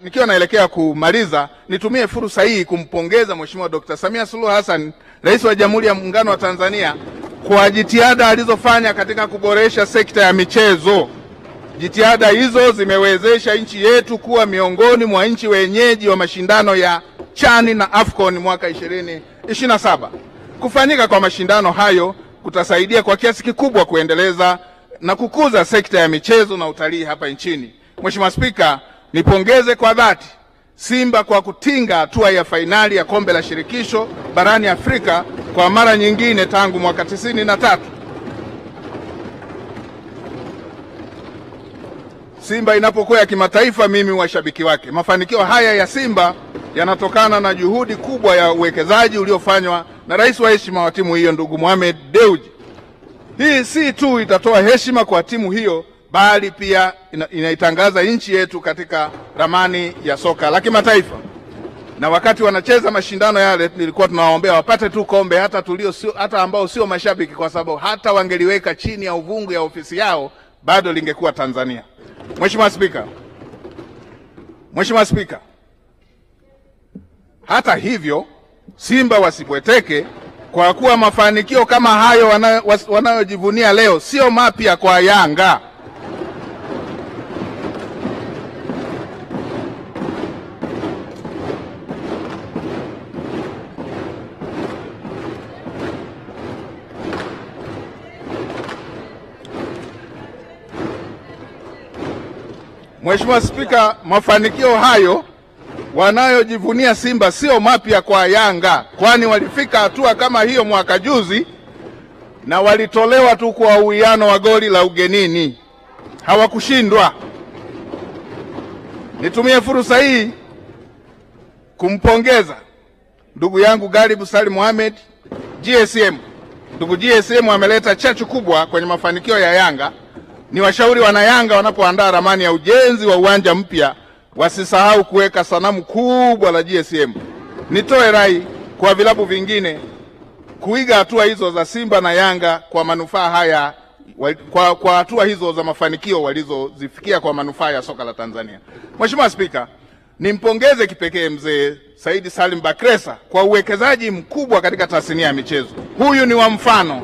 Nikiwa naelekea kumaliza, nitumie fursa hii kumpongeza Mheshimiwa Dr. Samia Suluhu Hassan, Rais wa Jamhuri ya Muungano wa Tanzania, kwa jitihada alizofanya katika kuboresha sekta ya michezo. Jitihada hizo zimewezesha nchi yetu kuwa miongoni mwa nchi wenyeji wa mashindano ya CHAN na AFCON mwaka 2027. Kufanyika kwa mashindano hayo kutasaidia kwa kiasi kikubwa kuendeleza na kukuza sekta ya michezo na utalii hapa nchini. Mheshimiwa Spika, nipongeze kwa dhati Simba kwa kutinga hatua ya fainali ya kombe la shirikisho barani Afrika kwa mara nyingine tangu mwaka 93. Simba inapokuwa ya kimataifa, mimi washabiki wake. Mafanikio haya ya Simba yanatokana na juhudi kubwa ya uwekezaji uliofanywa na rais wa heshima wa timu hiyo, ndugu Mohamed Dewji. Hii si tu itatoa heshima kwa timu hiyo, bali pia inaitangaza nchi yetu katika ramani ya soka la kimataifa. Na wakati wanacheza mashindano yale, nilikuwa tunawaombea wapate tu kombe, hata ambao sio mashabiki, kwa sababu hata wangeliweka chini ya uvungu ya ofisi yao bado lingekuwa Tanzania. Mheshimiwa Spika, hata hivyo Simba wasipweteke, kwa kuwa mafanikio kama hayo wanayojivunia leo sio mapya kwa Yanga. Mheshimiwa Spika, mafanikio hayo wanayojivunia Simba sio mapya kwa Yanga, kwani walifika hatua kama hiyo mwaka juzi na walitolewa tu kwa uwiano wa goli la ugenini, hawakushindwa. Nitumie fursa hii kumpongeza ndugu yangu Garibu Salim Mohamed, GSM. Ndugu GSM ameleta chachu kubwa kwenye mafanikio ya Yanga. Ni washauri wana Yanga wanapoandaa ramani ya ujenzi wa uwanja mpya wasisahau kuweka sanamu kubwa la GSM. Nitoe rai kwa vilabu vingine kuiga hatua hizo za Simba na Yanga kwa manufaa haya, kwa hatua hizo za mafanikio walizozifikia kwa manufaa ya soka la Tanzania. Mheshimiwa Spika, nimpongeze kipekee mzee Said Salim Bakresa kwa uwekezaji mkubwa katika tasnia ya michezo. Huyu ni wa mfano.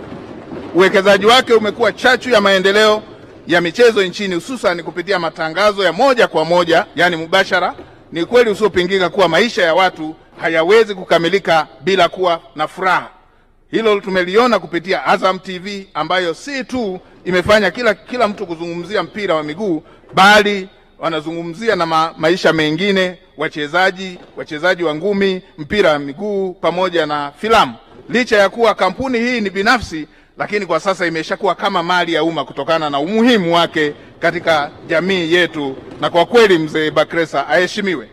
Uwekezaji wake umekuwa chachu ya maendeleo ya michezo nchini, hususan kupitia matangazo ya moja kwa moja, yani mubashara. Ni kweli usiopingika kuwa maisha ya watu hayawezi kukamilika bila kuwa na furaha. Hilo tumeliona kupitia Azam TV, ambayo si tu imefanya kila mtu kuzungumzia mpira wa miguu, bali wanazungumzia na maisha mengine, wachezaji wa ngumi, mpira wa miguu pamoja na filamu. Licha ya kuwa kampuni hii ni binafsi, lakini kwa sasa imeshakuwa kama mali ya umma kutokana na umuhimu wake katika jamii yetu, na kwa kweli mzee Bakresa aheshimiwe.